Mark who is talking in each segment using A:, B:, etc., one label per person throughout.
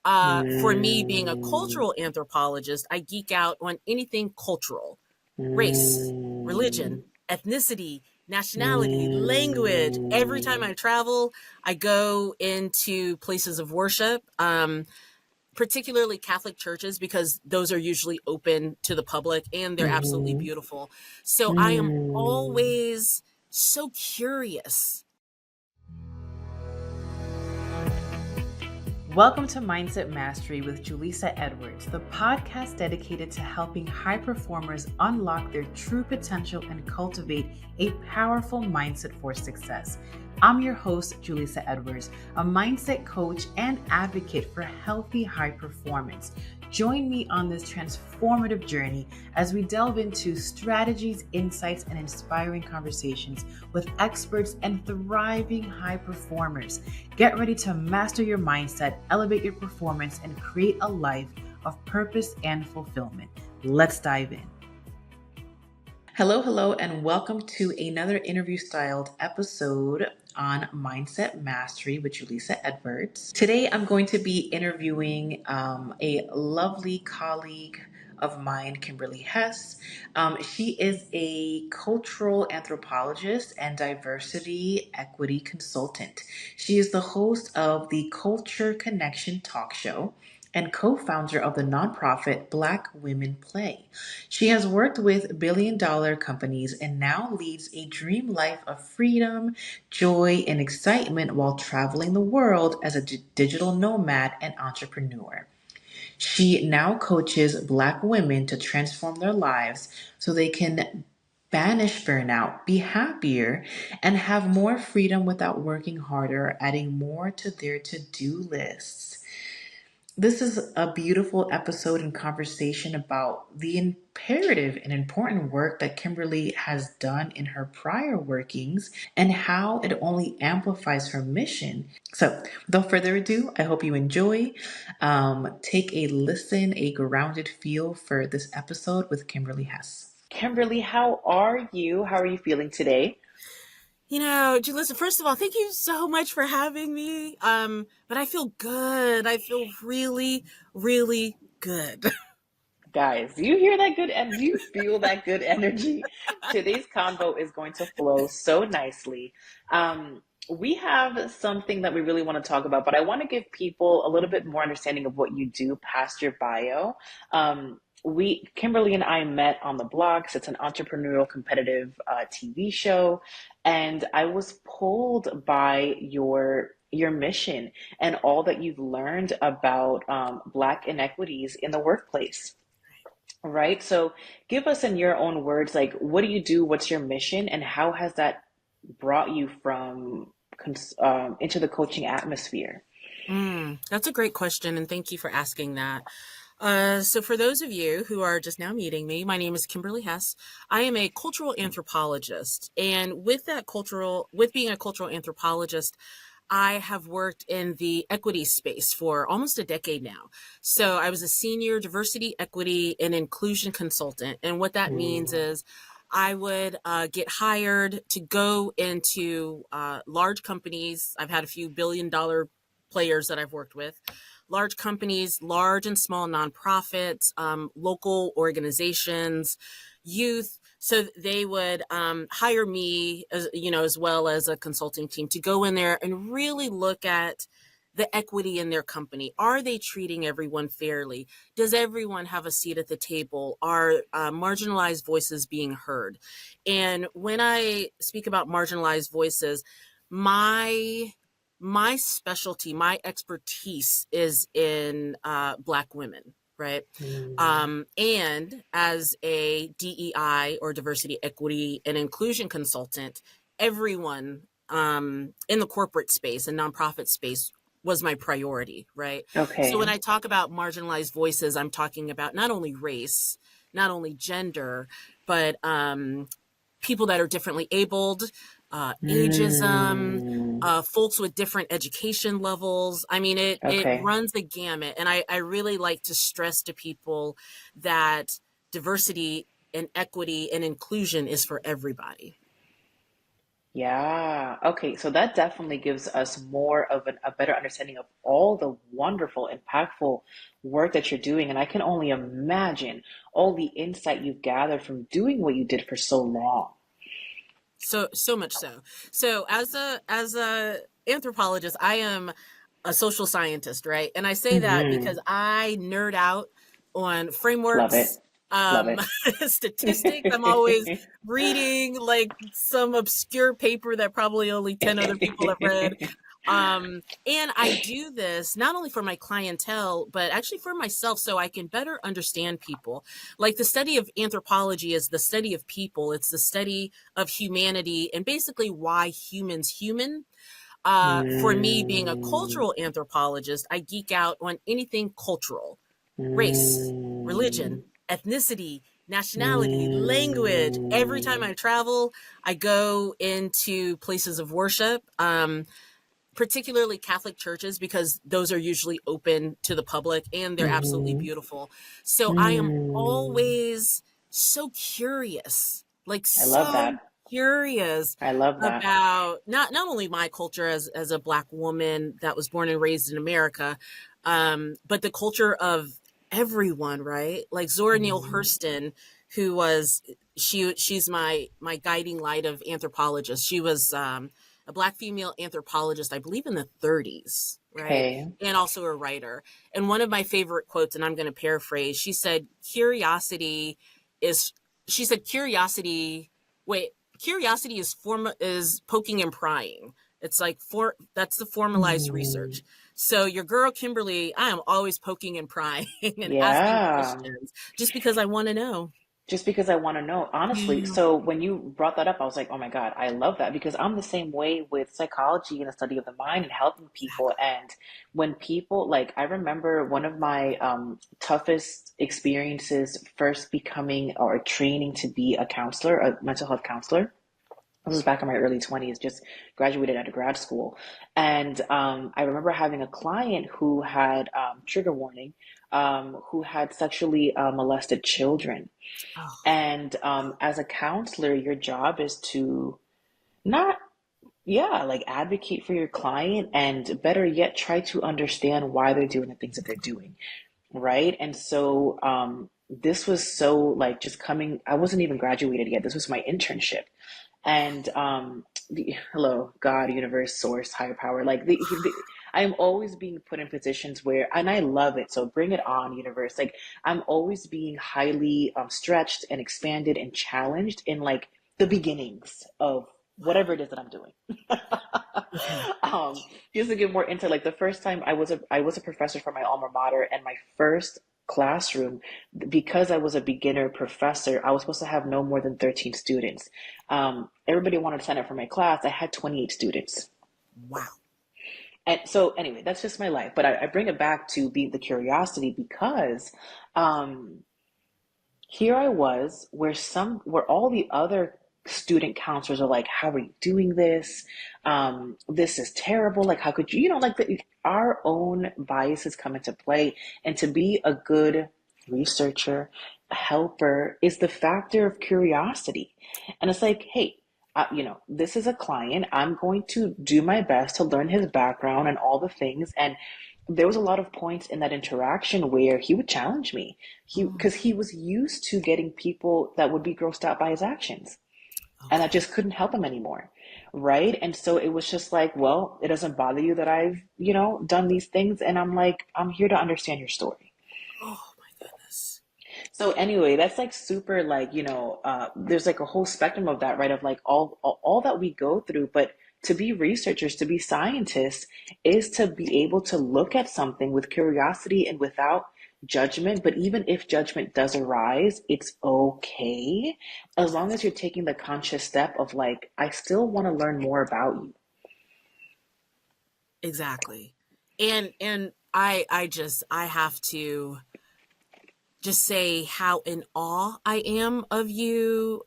A: For me, being a
B: Mm,
A: cultural anthropologist, I geek out on anything cultural: race,
B: mm,
A: religion, ethnicity, nationality, language. Every time
B: mm,
A: I travel, I go into places of worship, particularly Catholic churches, because those are usually open to the public and they're absolutely
B: mhm,
A: beautiful. So I am
B: mm.
A: always so curious.
C: Welcome to Mindset Mastery with Julissa Edwards, the podcast dedicated to helping high performers unlock their true potential and cultivate a powerful mindset for success. I'm your host, Julissa Edwards, a mindset coach and advocate for healthy high performance. Join me on this transformative journey as we delve into strategies, insights, and inspiring conversations with experts and thriving high performers. Get ready to master your mindset, elevate your performance, and create a life of purpose and fulfillment. Let's dive in. Hello, and welcome to another interview styled episode on Mindset Mastery with Julissa Edwards. Today, I'm going to be interviewing a lovely colleague of mine, Kimberly Hess. She is a cultural anthropologist and diversity equity consultant. She is the host of the Culture Connection talk show and co-founder of the nonprofit Black Women Play. She has worked with billion-dollar companies and now leads a dream life of freedom, joy, and excitement while traveling the world as a digital nomad and entrepreneur. She now coaches Black women to transform their lives so they can banish burnout, be happier, and have more freedom without working harder, adding more to their to-do lists. This is a beautiful episode and conversation about the imperative and important work that Kimberly has done in her prior workings and how it only amplifies her mission. So, without further ado, I hope you enjoy. Take a listen, a grounded feel for this episode with Kimberly Hess. Kimberly, how are you? How are you feeling today?
A: Julissa, first of all, thank you so much for having me. But I feel good. I feel really, really good.
C: Guys, do you hear that good and do you feel that good energy? Today's convo is going to flow so nicely. We have something that we really want to talk about, but I want to give people a little bit more understanding of what you do past your bio. Kimberly and I met on the blogs. It's an entrepreneurial competitive TV show, and I was pulled by your mission and all that you've learned about Black inequities in the workplace. Right. So give us in your own words, like, what do you do? What's your mission? And how has that brought you from into the coaching atmosphere?
A: That's a great question, and thank you for asking that. So, for those of you who are just now meeting me, my name is Kimberly Hess. I am a cultural anthropologist, and with being a cultural anthropologist, I have worked in the equity space for almost a decade now. So, I was a senior diversity, equity, and inclusion consultant, and what that means
B: Mm,
A: is I would get hired to go into large companies. I've had a few billion-dollar players that I've worked with, large companies, large and small nonprofits, local organizations, youth. So they would hire me, as well as a consulting team, to go in there and really look at the equity in their company. Are they treating everyone fairly? Does everyone have a seat at the table? Are marginalized voices being heard? And when I speak about marginalized voices, my my specialty, my expertise is in Black women, right?
B: mm,
A: And as a DEI, or diversity, equity, and inclusion consultant, everyone in the corporate space and nonprofit space was my priority, right? So when
C: Okay.
A: I talk about marginalized voices, I'm talking about not only race, not only gender, but people that are differently abled, ageism,
B: mm.
A: folks with different education levels. I mean, it
C: Okay.
A: runs the gamut. And I really like to stress to people that diversity and equity and inclusion is for everybody.
C: Yeah. Okay. So that definitely gives us more of a better understanding of all the wonderful, impactful work that you're doing. And I can only imagine all the insight you've gathered from doing what you did for so long.
A: So much so. So as a anthropologist, I am a social scientist, right? And I say that because
C: Hmm.
A: I nerd out on
C: Love it.
A: frameworks,
C: Love
A: um, statistics. I'm always
C: it.
A: reading like some obscure paper that probably only 10 other people have read. And I do this not only for my clientele, but actually for myself so I can better understand people. Like the study of anthropology is the study of people, it's the study of humanity and basically why humans human. For me, being a
C: Mm,
A: cultural anthropologist, I geek out on anything cultural: race,
C: mm,
A: religion, ethnicity, nationality, language. Every time
C: mm,
A: I travel, I go into places of worship. Particularly Catholic churches, because those are usually open to the public and they're absolutely
C: mhm,
A: beautiful. So I am
C: mm.
A: always so curious, like
C: I love
A: so
C: that.
A: curious
C: I love that.
A: about not only my culture as a Black woman that was born and raised in America, but the culture of everyone, right? Like Zora Neale
C: Mm,
A: Hurston, who was she's my guiding light of anthropologists. She was a Black female anthropologist, I believe in the 30s, right?
C: okay.
A: And also a writer. And one of my favorite quotes, and I'm going to paraphrase, is, she said, curiosity is poking and prying. It's like that's the formalized
C: Mm,
A: research. So your girl Kimberly, I am always poking and prying and asking
C: yeah.
A: questions just because I want to know.
C: Just because I want to know, honestly.
A: Yeah.
C: So when you brought that up, I was like, oh my God, I love that because I'm the same way with psychology and the study of the mind and helping people. And when people, like, I remember one of my toughest experiences first becoming or training to be a counselor, a mental health counselor. This was back in my early 20s, just graduated out of grad school. And I remember having a client who had trigger warning, who had sexually molested children.
A: Oh,
C: And as a counselor, your job is to not, yeah, like advocate for your client and better yet, try to understand why they're doing the things that they're doing. Right. And so this was so like just coming, I wasn't even graduated yet. This was my internship. And hello, God, universe, source, higher power. Like I'm always being put in positions where, and I love it. So bring it on, universe. Like I'm always being highly stretched and expanded and challenged in like the beginnings of whatever it is that I'm doing.
A: okay.
C: Just to give more into like the first time I was a professor for my alma mater, and my first classroom, because I was a beginner professor, I was supposed to have no more than 13 students. Everybody wanted to sign up for my class. I had 28 students.
A: Wow.
C: And so anyway, that's just my life. But I bring it back to the curiosity because um, here I was where all the other student counselors are like, how are you doing this? This is terrible. Like, how could you, like our own biases come into play. And to be a good researcher, helper is the factor of curiosity. And it's like, hey, this is a client. I'm going to do my best to learn his background and all the things. And there was a lot of points in that interaction where he would challenge me. Because he was used to getting people that would be grossed out by his actions. And I
A: Okay.
C: just couldn't help him anymore. Right. And so it was just like, well, it doesn't bother you that I've, done these things. And I'm like, I'm here to understand your story.
A: Oh my goodness.
C: So anyway, that's like super like, there's like a whole spectrum of that, right? Of like all that we go through. But to be researchers, to be scientists is to be able to look at something with curiosity and without judgment. But even if judgment does arise, it's okay. As long as you're taking the conscious step of like, I still want to learn more about you.
A: Exactly. And I have to just say how in awe I am of you,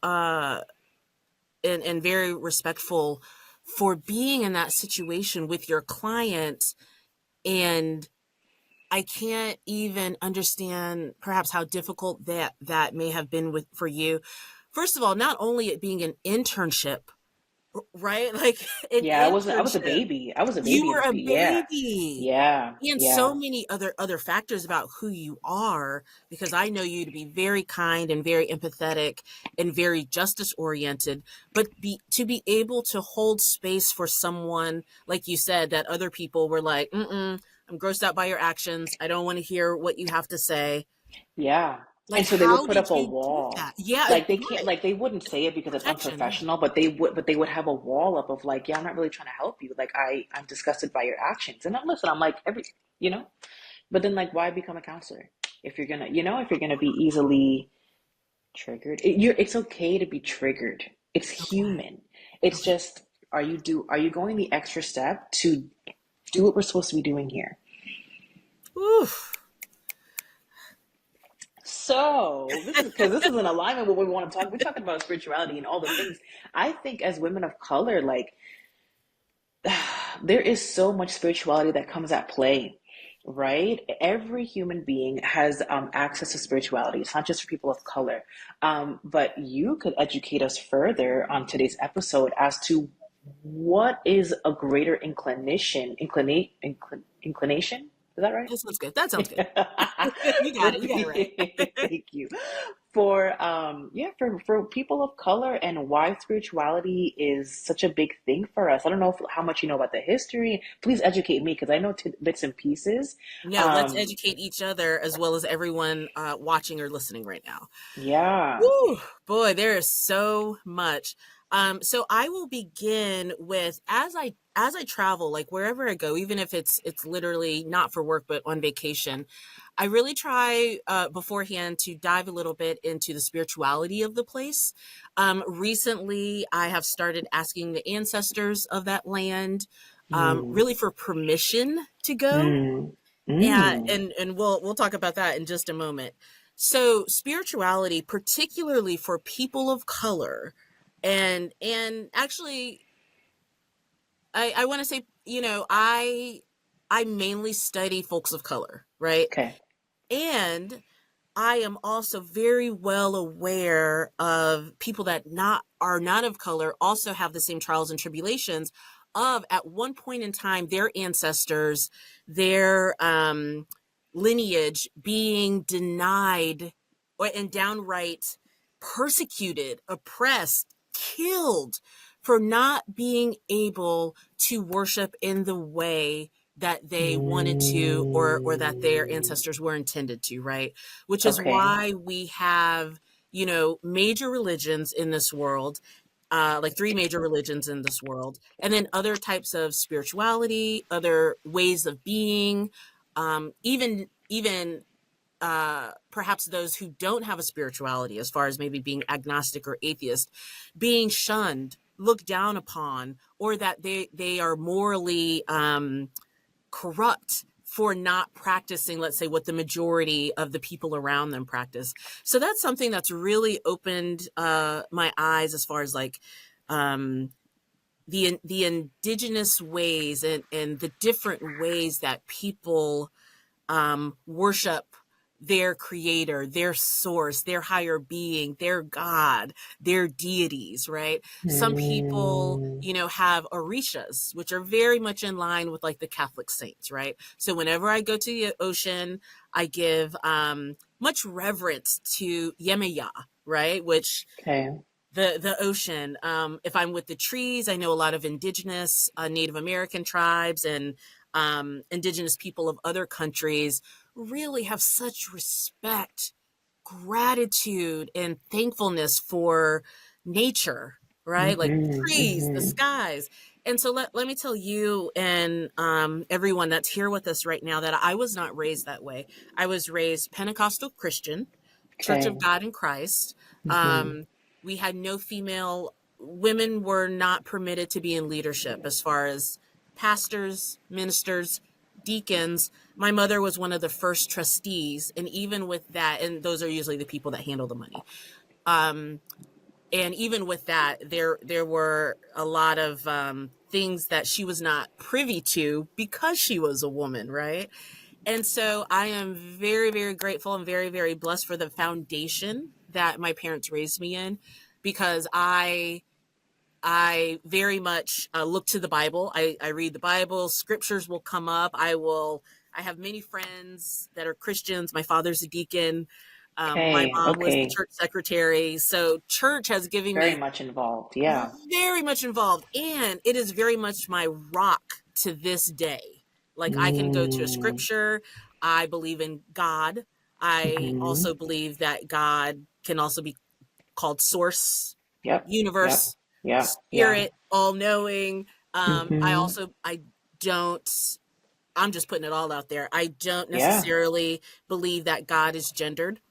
A: and very respectful for being in that situation with your client. And I can't even understand perhaps how difficult that may have been for you. First of all, not only it being an internship, right? Like an
C: Yeah, I was a
A: internship.
C: baby. I was a
A: You
C: baby
A: were
C: in
A: a
C: speed. Yeah.
A: baby.
C: Yeah.
A: And so
C: Yeah.
A: many other factors about who you are, because I know you to be very kind and very empathetic and very justice oriented, but to be able to hold space for someone like you said that other people were like, mm-mm, I'm grossed out by your actions, I don't want to hear what you have to say.
C: Yeah.
A: Like,
C: And so they would
A: how
C: put
A: did
C: up a
A: you do
C: wall.
A: that? Yeah,
C: Like they can't,
A: right.
C: like they wouldn't say it because it's
A: Protection, yeah.
C: unprofessional, but they would have a wall up of like, yeah, I'm not really trying to help you. Like I'm disgusted by your actions. And then listen, I'm like you know, but then like why become a counselor if you're gonna, if you're gonna be easily triggered? It's okay to be triggered. It's
A: Okay.
C: human. It's
A: Okay.
C: just, are you going the extra step to do what we're supposed to be doing here?
A: Oof.
C: So this is because this is in alignment with what we want to talk. We're talking about spirituality and all the things. I think as women of color, like there is so much spirituality that comes at play, right? Every human being has access to spirituality. It's not just for people of color. But you could educate us further on today's episode as to what is a greater inclination. Is that right?
A: That sounds good. That sounds good. You got it. You got it right.
C: Thank you. For people of color and why spirituality is such a big thing for us. I don't know how much you know about the history. Please educate me because I know bits and pieces.
A: No, let's
C: Um,
A: educate each other as well as everyone watching or listening right now.
C: yeah.
A: Woo, boy, there is so much. So I will begin with as I travel, like wherever I go, even if it's literally not for work but on vacation, I really try beforehand to dive a little bit into the spirituality of the place. Recently, I have started asking the ancestors of that land,
C: Mm,
A: really for permission to go.
C: mm,
A: Yeah,
C: mm.
A: and we'll talk about that in just a moment. So spirituality, particularly for people of color, and actually, I want to say, I mainly study folks of color, right?
C: Okay.
A: And I am also very well aware of people that not are not of color also have the same trials and tribulations of at one point in time their ancestors, their lineage being denied and downright persecuted, oppressed, killed for not being able to worship in the way that they wanted to, or that their
C: Mm,
A: ancestors were intended to, right? Which is
C: okay.
A: why we have, major religions in this world, like three major religions in this world, and then other types of spirituality, other ways of being, even perhaps those who don't have a spirituality, as far as maybe being agnostic or atheist, being shunned, looked down upon, or that they are morally corrupt for not practicing, let's say, what the majority of the people around them practice. So that's something that's really opened my eyes as far as like um, the indigenous ways and the different ways that people worship their creator, their source, their higher being, their God, their deities, right? Some people,
C: Mm,
A: have orishas, which are very much in line with like the Catholic saints, right? So whenever I go to the ocean, I give much reverence to Yemaya, right? Which
C: okay.
A: the ocean. If I'm with the trees, I know a lot of indigenous Native American tribes and indigenous people of other countries really have such respect, gratitude, and thankfulness for nature, right? Like the
C: Mm-hmm,
A: trees, the
C: mm-hmm.
A: skies. And so let me tell you and everyone that's here with us right now that I was not raised that way. I was raised Pentecostal Christian, Church
C: Okay.
A: of God in Christ.
C: Mm-hmm.
A: Um, we had no female, women were not permitted to be in leadership as far as pastors, ministers, deacons. My mother was one of the first trustees, and even with that, and those are usually the people that handle the money. Um, and even with that, there were a lot of things that she was not privy to because she was a woman, right? And so I am very, very grateful and very, very blessed for the foundation that my parents raised me in, because I very much look to the Bible. I read the Bible. Scriptures will come up. I have many friends that are Christians. My father's a deacon. My
C: Okay,
A: mom was the
C: okay.
A: church secretary. So church has given
C: Very
A: me
C: much involved. Yeah.
A: very much involved, and it is very much my rock to this day. Like, I can go to a
C: Mm.
A: scripture. I believe in God. I
C: Mm-hmm.
A: also believe that God can also be called source,
C: Yep. Yep.
A: universe,
C: Yep. Yeah.
A: spirit, all knowing. I
C: Mm-hmm.
A: also, I don't, I'm just putting it all out there. I don't
C: Yeah.
A: necessarily believe that God is gendered.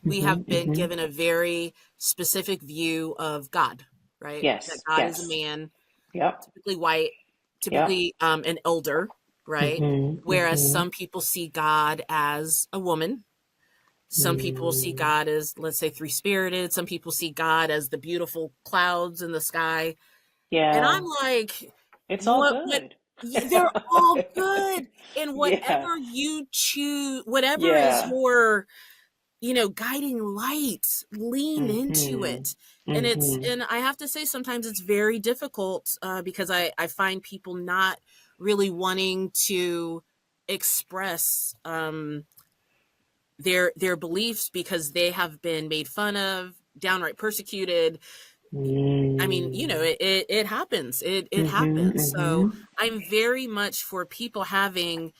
A: We
C: Mm-hmm.
A: have been
C: Mm-hmm.
A: given a very specific view of God, right? That
C: Yes.
A: God is a
C: Yes.
A: man,
C: Yep.
A: typically white,
C: Yep.
A: typically an elder, right?
C: Mm-hmm.
A: Whereas
C: Mm-hmm.
A: some people see God as a woman. Some people see
C: Mm.
A: God as, let's say, three spirited. Some people see God as the beautiful clouds in the sky. And
C: Yeah.
A: I'm like,
C: It's all
A: what,
C: good.
A: they're all good. And
C: Yeah.
A: whatever you choose, whatever is
C: Yeah.
A: your, guiding light, lean into
C: Mm-hmm.
A: it.
C: Mm-hmm.
A: And I have to say, sometimes it's very difficult because I find people not really wanting to express their beliefs because they have been made fun of, downright persecuted. I mean,
C: Mm.
A: it happens. It
C: Mm-hmm.
A: happens. So
C: Mm-hmm.
A: I'm very much for people having,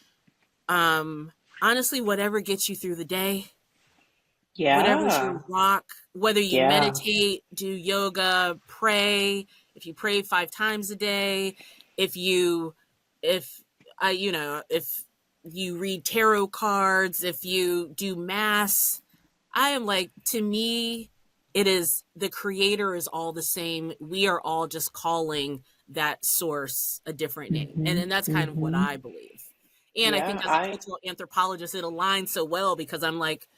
A: honestly, whatever gets you through the day, whatever's your
C: Yeah.
A: rock, whether you
C: Yeah.
A: meditate, do yoga, pray, if you pray 5 times a day, if you, if if you read tarot cards, if you do mass, I am like, to me, it is, the creator is all the same. We are all just calling that source a different name.
C: Mm-hmm.
A: And that's kind of what
C: Mm-hmm.
A: I believe. And I
C: Yeah.
A: think as a cultural anthropologist, it aligns so well because I'm like,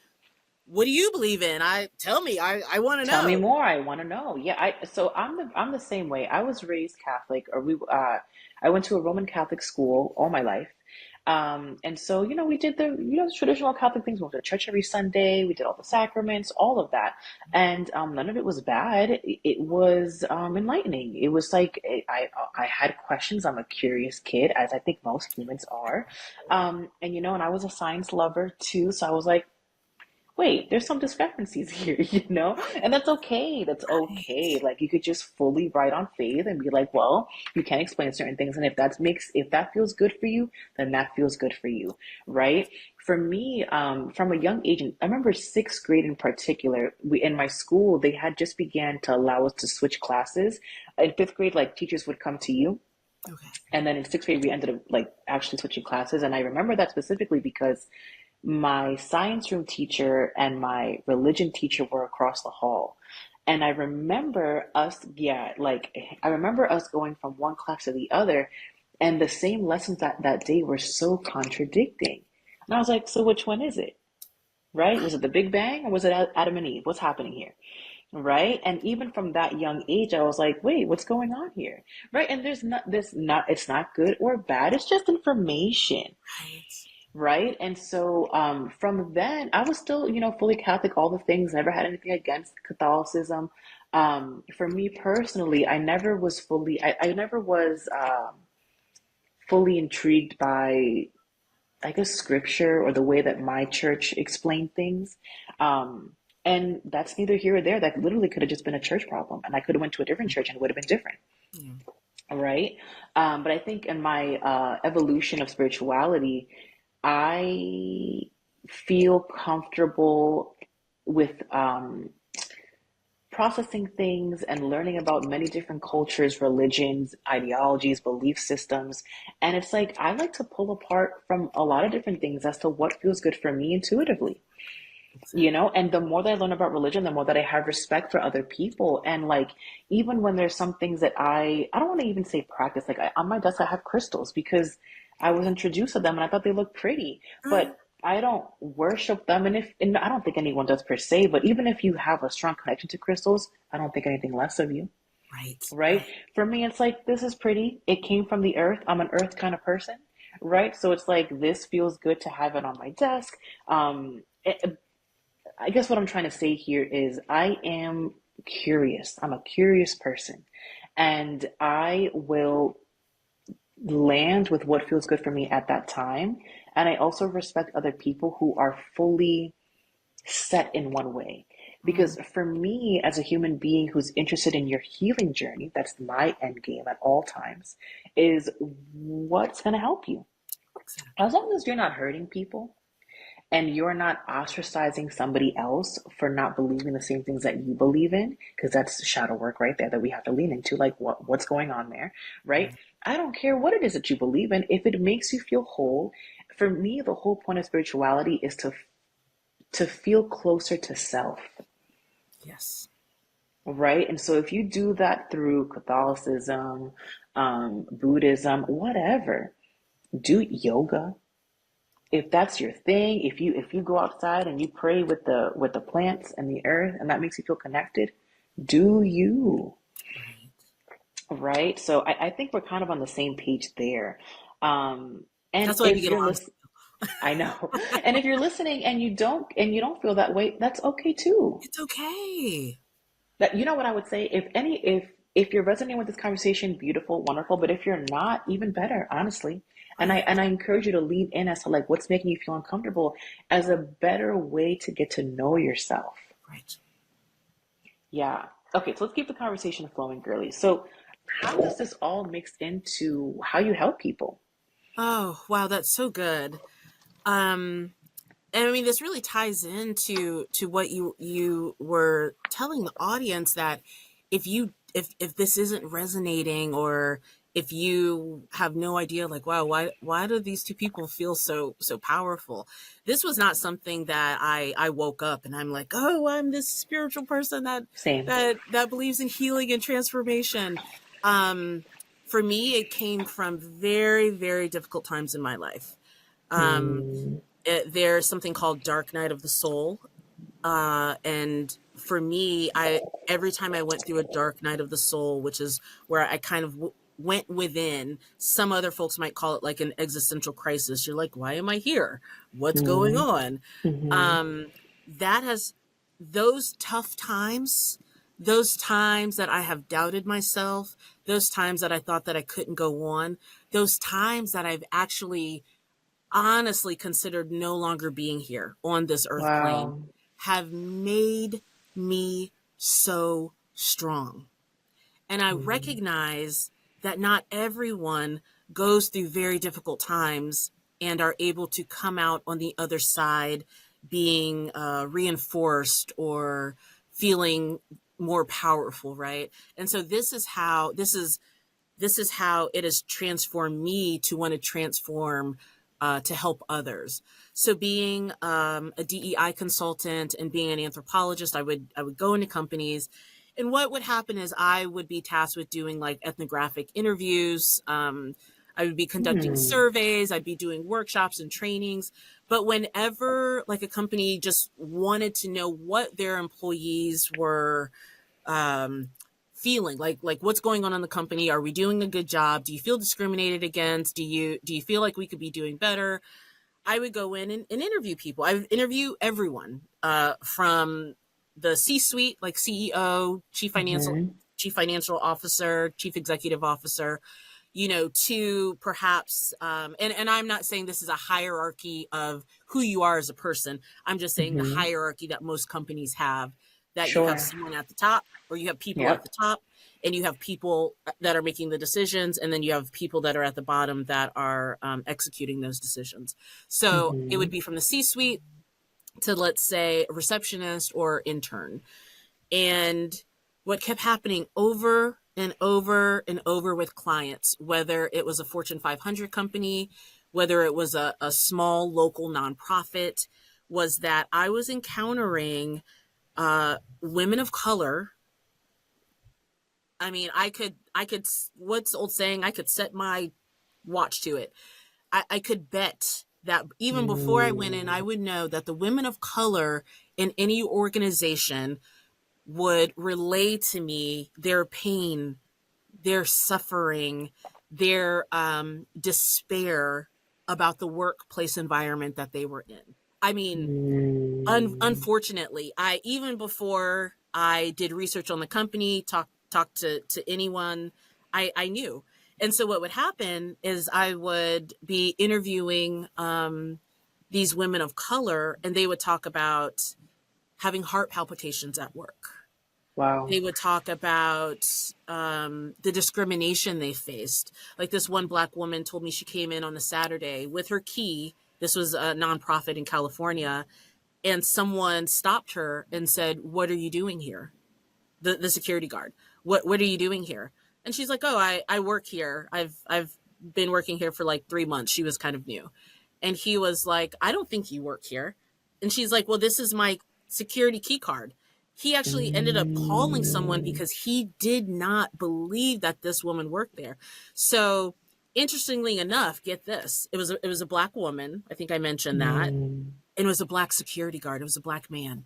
A: what do you believe in? Tell me. I want to
C: Tell me
A: know.
C: more. I want to know. Yeah, so I'm the same way. I was raised Catholic, or I went to a Roman Catholic school all my life. And so, we did the, traditional Catholic things. We went to church every Sunday. We did all the sacraments, all of that. And none of it was bad. It was enlightening. It was like I had questions. I'm a curious kid, as I think most humans are. And and I was a science lover too. So I was like, wait, there's some discrepancies here, And that's okay. That's okay. Like, you could just fully ride on faith and be like, well, you can explain certain things. And if that feels good for you, then that feels good for you. Right. For me, from a young age, I remember sixth grade in particular, in my school, they had just began to allow us to switch classes. In fifth grade, like, teachers would come to you.
A: Okay.
C: And then in sixth grade, we ended up like actually switching classes. And I remember that specifically because my science room teacher and my religion teacher were across the hall. And I remember us, yeah, like I remember us going from one class to the other, and the same lessons that day were so contradicting. And I was like, so which one is it? Right? Was it the Big Bang or was it Adam and Eve? What's happening here? Right? And even from that young age, I was like, wait, what's going on here? Right? And it's not good or bad. It's just information,
A: Right.
C: right? And so from then, I was still, fully Catholic, all the things, never had anything against Catholicism. For me personally, I never was fully intrigued by, I guess, scripture or the way that my church explained things. And that's neither here or there. That literally could have just been a church problem, and I could have went to a different church and it would have been different,
A: Yeah.
C: right? But I think in my evolution of spirituality, I feel comfortable with processing things and learning about many different cultures, religions, ideologies, belief systems. And it's like I like to pull apart from a lot of different things as to what feels good for me intuitively.
A: Exactly.
C: And the more that I learn about religion, the more that I have respect for other people. And like, even when there's some things that I don't want to even say practice, like on my desk, I have crystals because I was introduced to them and I thought they looked pretty,
A: Right.
C: but I don't worship them. And I don't think anyone does per se, but even if you have a strong connection to crystals, I don't think anything less of you.
A: Right.
C: Right.
A: Right.
C: For me, it's like, this is pretty. It came from the earth. I'm an earth kind of person. Right. So it's like, this feels good to have it on my desk. I guess what I'm trying to say here is I am curious. I'm a curious person. and I will land with what feels good for me at that time. And I also respect other people who are fully set in one way. Because
A: Mm,
C: for me, as a human being who's interested in your healing journey, that's my end game at all times, is what's going to help you.
A: exactly.
C: As long as you're not hurting people and you're not ostracizing somebody else for not believing the same things that you believe in, because that's shadow work right there that we have to lean into, like what's going on there, right?
A: Right.
C: I don't care what it is that you believe in. If it makes you feel whole, for me, the whole point of spirituality is to feel closer to self.
A: Yes.
C: Right? And so if you do that through Catholicism, Buddhism, whatever, do yoga. If that's your thing, if you go outside and you pray with the plants and the earth and that makes you feel connected, do you,
A: Right.
C: right? So I think we're kind of on the same page there. And
A: That's why we
C: if
A: get
C: you're
A: along.
C: listening, I know. And if you're listening and you don't feel that way, that's okay too.
A: It's okay.
C: That, you know what I would say? If you're resonating with this conversation, beautiful, wonderful. But if you're not, even better, honestly. And I
A: Right.
C: and I encourage you to lean in as to like what's making you feel uncomfortable as a better way to get to know yourself.
A: Right.
C: Yeah. Okay, so let's keep the conversation flowing, girly. So how does this all mix into how you help people?
A: Oh, wow, that's so good. Um, and I mean, this really ties into what you were telling the audience, that if this isn't resonating, or if you have no idea, like, wow, why do these two people feel so powerful? This was not something that I woke up and I'm like, oh, I'm this spiritual person
C: Same.
A: that believes in healing and transformation. Um, for me, it came from very, very difficult times in my life. Um,
C: Mm,
A: there's something called Dark Night of the Soul, and for me, I every time I went through a dark night of the soul, which is where I kind of went within. Some other folks might call it like an existential crisis. You're like, why am I here? What's going
C: mm,
A: on?
C: mm-hmm.
A: Um, that has those tough times, those times that I have doubted myself, those times that I thought that I couldn't go on, those times that I've actually honestly considered no longer being here on this earth plane,
C: Wow.
A: have made me so strong. And I
C: Mm,
A: recognize that not everyone goes through very difficult times and are able to come out on the other side being reinforced or feeling more powerful, right? And so this is how it has transformed me to want to transform, to help others. So being a DEI consultant and being an anthropologist, I would go into companies, and what would happen is I would be tasked with doing like ethnographic interviews. I would be conducting
C: mm,
A: surveys. I'd be doing workshops and trainings. But whenever like a company just wanted to know what their employees were, um, feeling, like what's going on in the company, are we doing a good job, do you feel discriminated against, do you feel like we could be doing better, I would go in and interview people. I would interview everyone, from the C-suite, like CEO,
C: mm-hmm.
A: chief financial officer, chief executive officer, to perhaps, and I'm not saying this is a hierarchy of who you are as a person. I'm just saying the
C: Mm-hmm.
A: hierarchy that most companies have, that you have
C: Sure.
A: someone at the top, or you have people at
C: Yep.
A: the top, and you have people that are making the decisions, and then you have people that are at the bottom that are, executing those decisions. So it
C: Mm-hmm.
A: would be from the C-suite to, let's say, a receptionist or intern. And what kept happening over and over and over with clients, whether it was a Fortune 500 company, whether it was a small local nonprofit, was that I was encountering, women of color. I mean, what's the old saying? I could set my watch to it. I could bet that even before I went in, I
C: Mm,
A: would know that the women of color in any organization would relay to me their pain, their suffering, their, despair about the workplace environment that they were in. I mean,
C: mm,
A: unfortunately, I even before I did research on the company, talk talk to anyone I knew. And so what would happen is I would be interviewing these women of color, and they would talk about having heart palpitations at work.
C: Wow.
A: They would talk about the discrimination they faced. Like this one black woman told me she came in on a Saturday with her key. This was a nonprofit in California, and someone stopped her and said, "What are you doing here?" The security guard. What are you doing here? And she's like, "Oh, I work here. I've been working here for like 3 months." She was kind of new. And he was like, "I don't think you work here." And she's like, "Well, this is my security key card." He actually ended up calling someone
C: Mm,
A: because he did not believe that this woman worked there. So interestingly enough, get this. It was a black woman. I think I mentioned that.
C: mm,
A: And it was a black security guard. It was a black man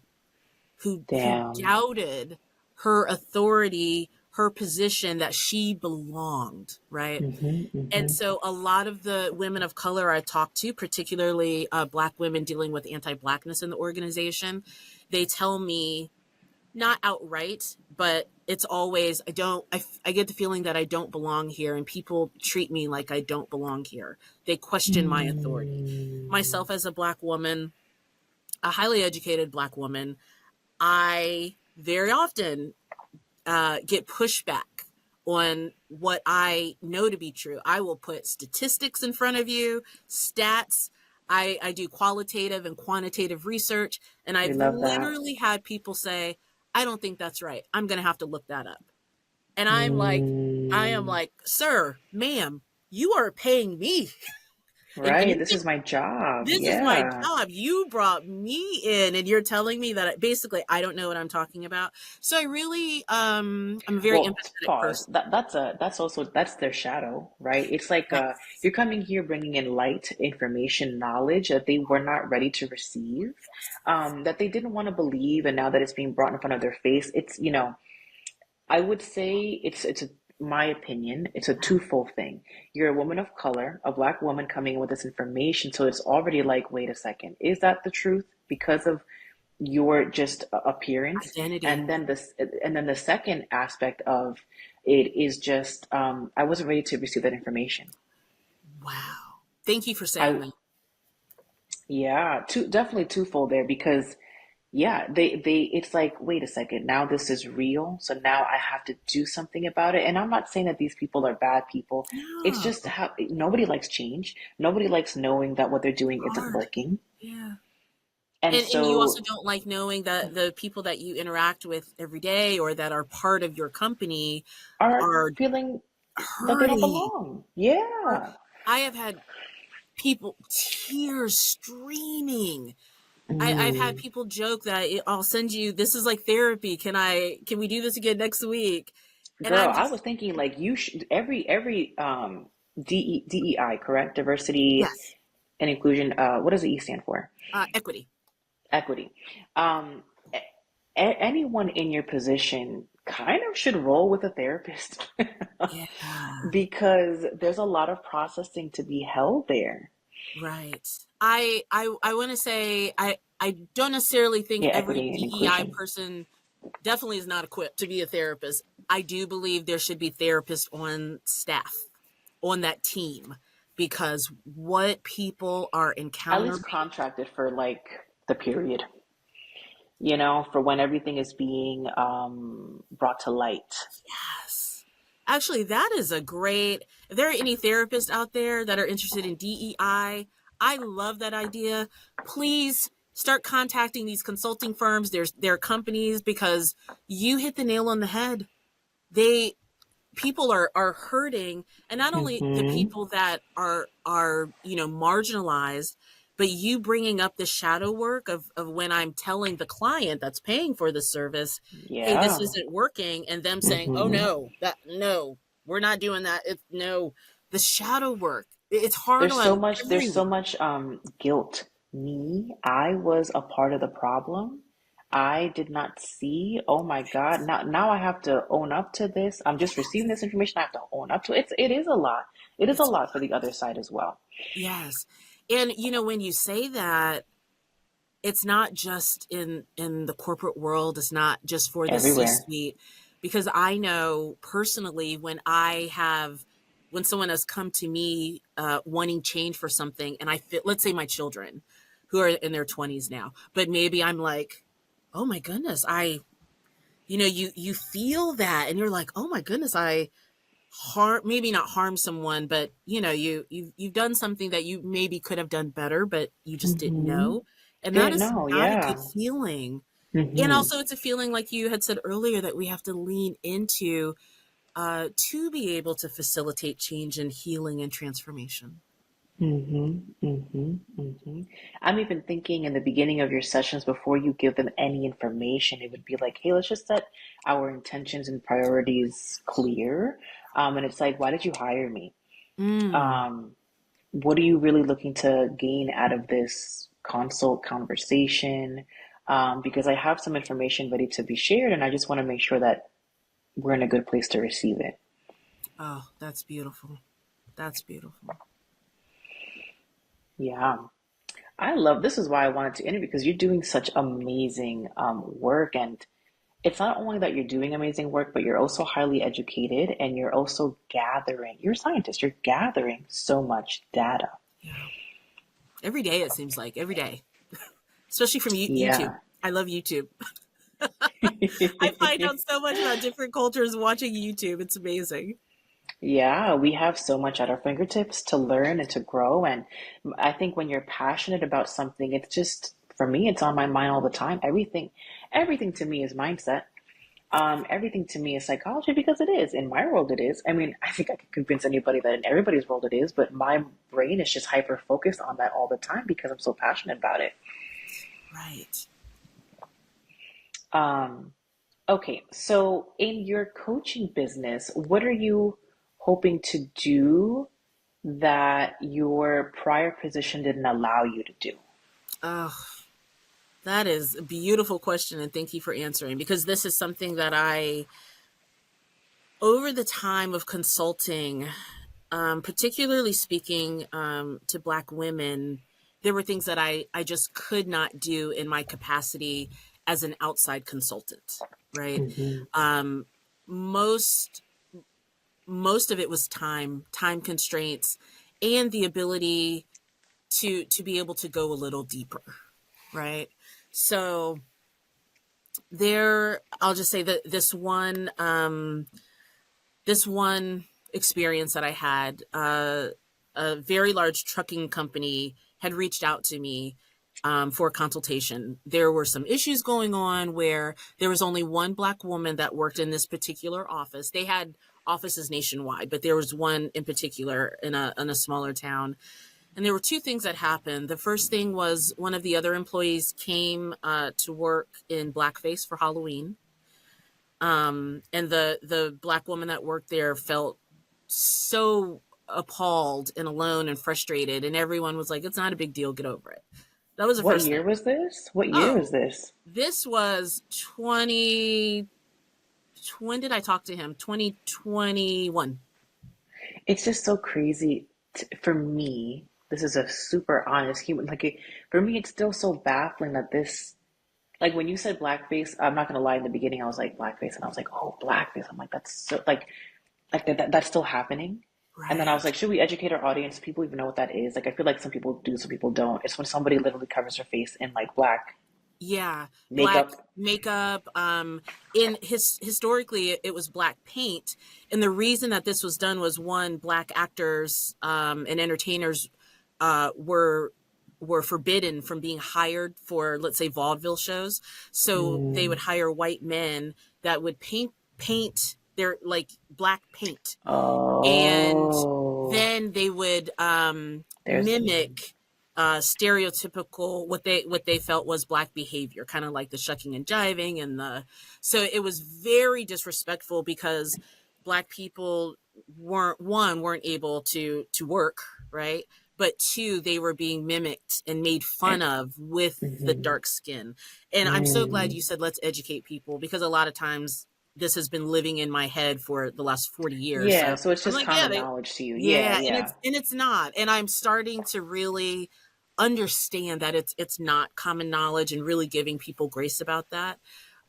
A: who
C: damn.
A: doubted her authority, her position, that she belonged, right?
C: Mm-hmm,
A: And
C: mm-hmm.
A: so a lot of the women of color I talked to, particularly black women dealing with anti-blackness in the organization, they tell me, not outright, but it's always, I get the feeling that I don't belong here, and people treat me like I don't belong here. They question my authority.
C: Mm,
A: Myself as a black woman, a highly educated black woman, I very often get pushback on what I know to be true. I will put statistics in front of you, stats. I do qualitative and quantitative research, and
C: we
A: I've
C: love that.
A: literally had people say, "I don't think that's right. I'm going to have to look that up." And I am
C: Mm,
A: like, "Sir, ma'am, you are paying me, and
C: right. This is my job.
A: this is my
C: Yeah.
A: job. You brought me in, and you're telling me that basically I don't know what I'm talking about." So I really, I'm a very
C: Well,
A: empathetic
C: pause.
A: person.
C: That's also that's their shadow, right? It's like
A: Yes.
C: you're coming here bringing in light, information, knowledge that they were not ready to receive, that they didn't want to believe, and now that it's being brought in front of their face, it's I would say it's my opinion, it's a twofold thing. You're a woman of color, a black woman coming in with this information, so it's already like, wait a second, is that the truth? Because of your just appearance,
A: Identity.
C: and then the second aspect of it is just I wasn't ready to receive that information.
A: Wow. Thank you for saying
C: I
A: that.
C: Yeah, definitely twofold there because yeah, they it's like, wait a second, now this is real, so now I have to do something about it. And I'm not saying that these people are bad people. It's
A: No,
C: just how nobody likes change. Nobody likes knowing that what they're doing isn't
A: hard.
C: working.
A: Yeah.
C: And
A: And you also
C: so
A: don't like knowing that the people that you interact with every day or that are part of your company
C: are
A: are
C: feeling that they don't
A: hurting.
C: belong. Yeah.
A: I have had people tears streaming. I've had
C: Mm.
A: people joke that I'll send you, this is like therapy. Can we do this again next week? And
C: Girl,
A: I'm
C: I was
A: just,
C: thinking like you should every DEI, correct? Diversity
A: yes,
C: and inclusion. What does the E stand for?
A: equity.
C: Equity. Um, Anyone in your position kind of should roll with a therapist
A: Yeah.
C: because there's a lot of processing to be held there.
A: Right. I want to say I don't necessarily think
C: Yeah,
A: every
C: equity and
A: DEI
C: inclusion.
A: person definitely is not equipped to be a therapist. I do believe there should be therapists on staff, on that team, because what people are
C: At
A: encountering.
C: least contracted for like the period, for when everything is being brought to light.
A: Yes. Actually, that is a great. If there are any therapists out there that are interested in DEI, I love that idea. Please start contacting these consulting firms, their companies, because you hit the nail on the head. They People are hurting, and not only the
C: Hmm.
A: people that are marginalized, but you bringing up the shadow work of when I'm telling the client that's paying for the service, "Hey, this
C: Yeah.
A: isn't working," and them saying, "Oh
C: Hmm.
A: no, that no, we're not doing that." It's no, the shadow work, it's hard
C: There's so
A: on
C: much, there's so
A: everyone.
C: much guilt. I was a part of the problem. I did not see. Oh my God. Now I have to own up to this. I'm just receiving this information. I have to own up to it. It is a lot. It is a
A: It's
C: lot for the other side as well.
A: Yes. And when you say that, it's not just in the corporate world, it's not just for the
C: Everywhere.
A: C-suite. because I know personally when someone has come to me wanting change for something, and I feel, let's say my children who are in their 20s now, but maybe I'm like, oh my goodness, you feel that, and you're like, oh my goodness, I maybe not harm someone, but you've done something that you maybe could have done better, but you just didn't
C: Mm-hmm.
A: know, and that
C: Didn't
A: is
C: know.
A: not a good
C: Yeah.
A: feeling. And
C: Mm-hmm.
A: also, it's a feeling, like you had said earlier, that we have to lean into to be able to facilitate change and healing and transformation.
C: Mm-hmm. Mm-hmm. Mm-hmm. I'm even thinking in the beginning of your sessions, before you give them any information, it would be like, hey, let's just set our intentions and priorities clear. And it's like, why did you hire me?
A: Mm.
C: Um, what are you really looking to gain out of this consult conversation? Because I have some information ready to be shared, and I just want to make sure that we're in a good place to receive it.
A: Oh, that's beautiful. That's beautiful.
C: Yeah. I love this is why I wanted to interview because you're doing such amazing work, and it's not only that you're doing amazing work, but you're also highly educated, and you're also gathering. You're a scientist. You're gathering so much data.
A: Yeah. Every day, it seems like every day, especially from YouTube.
C: Yeah.
A: I love YouTube. I find out so much about different cultures watching YouTube. It's amazing.
C: Yeah, we have so much at our fingertips to learn and to grow. And I think when you're passionate about something, it's just, for me, it's on my mind all the time. Everything to me is mindset. Everything to me is psychology because it is. In my world, it is. I mean, I think I can convince anybody that in everybody's world it is, but my brain is just hyper focused on that all the time because I'm so passionate about it.
A: Right.
C: Um, okay, so in your coaching business, what are you hoping to do that your prior position didn't allow you to do?
A: Oh, that is a beautiful question, and thank you for answering, because this is something that over the time of consulting, particularly speaking to Black women, there were things that I just could not do in my capacity as an outside consultant, right?
C: Hmm.
A: Um, most most of it was time constraints, and the ability to be able to go a little deeper, right? So I'll just say that this one experience that I had, a very large trucking company had reached out to me for a consultation. There were some issues going on where there was only one Black woman that worked in this particular office. They had offices nationwide, but there was one in particular in a smaller town. And there were two things that happened. The first thing was one of the other employees came to work in blackface for Halloween. And the Black woman that worked there felt so appalled and alone and frustrated, and everyone was like, it's not a big deal, get over it. That was the
C: What
A: first
C: year
A: thing.
C: was this? What year was
A: Oh,
C: this?
A: this was 20 when did I talk to him? 2021.
C: It's just so crazy for me. This is a super honest human. For me, it's still so baffling that this, like when you said blackface, I'm not gonna lie. In the beginning, I was like blackface, and I was like, oh, blackface. I'm like, that's so like that's still happening. And then I was
A: Right.
C: like, should we educate our audience? People even know what that is. Like, I feel like some people do, some people don't. It's when somebody literally covers their face in like black
A: Yeah, black
C: makeup.
A: makeup. In historically, it was black paint, and the reason that this was done was, one, Black actors and entertainers were forbidden from being hired for, let's say, vaudeville shows. So they would
C: Mm.
A: hire white men that would paint their, like, black paint, and
C: Oh,
A: then they would
C: there's.
A: mimic stereotypical, what they felt was Black behavior, kind of like the shucking and jiving, and the so it was very disrespectful, because Black people weren't able to work, right, but two, they were being mimicked and made fun of with the
C: Mm-hmm.
A: dark skin. And I'm so glad
C: Mm.
A: you said let's educate people, because a lot of times this has been living in my head for the last 40 years.
C: Yeah,
A: So
C: so it's
A: I'm
C: just
A: like, yeah,
C: common
A: they,
C: knowledge to you. Yeah,
A: yeah,
C: yeah.
A: and it's not. And I'm starting to really understand that it's not common knowledge, and really giving people grace about that.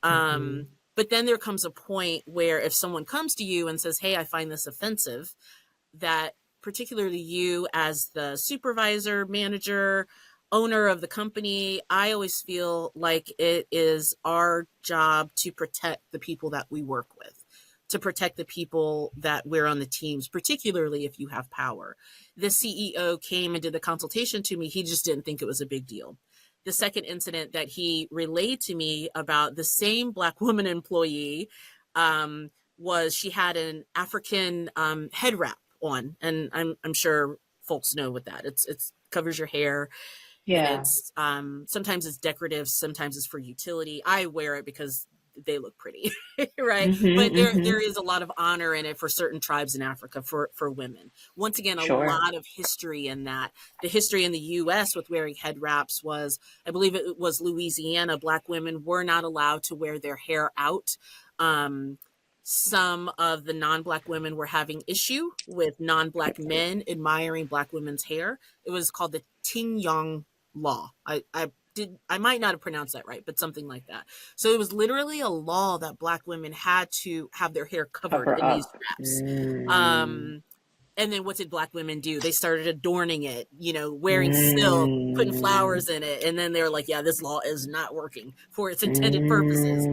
C: Mm-hmm.
A: Um, But then there comes a point where if someone comes to you and says, hey, I find this offensive, that particularly you as the supervisor, manager, owner of the company, I always feel like it is our job to protect the people that we work with, to protect the people that we're on the teams, particularly if you have power. The CEO came and did the consultation to me. He just didn't think it was a big deal. The second incident that he relayed to me about the same Black woman employee was she had an African head wrap on, and I'm sure folks know what that. It's covers your hair, and
C: Yeah.
A: it's sometimes it's decorative, sometimes it's for utility. I wear it because they look pretty, right? But there
C: Mm-hmm.
A: is a lot of honor in it for certain tribes in Africa for women. Once again, a
C: Sure.
A: lot of history in that. The history in the U.S. with wearing head wraps was, I believe it was Louisiana. Black women were not allowed to wear their hair out. Um, some of the non-black women were having issue with non-black men admiring black women's hair. It was called the Ting Yong law. I might not have pronounced that right, but something like that. So it was literally a law that black women had to have their hair covered
C: Cover
A: in these
C: up.
A: wraps.
C: Mm.
A: And then what did black women do? They started adorning it, wearing silk, putting
C: Mm.
A: flowers in it. And then they were like, yeah, this law is not working for its intended purposes.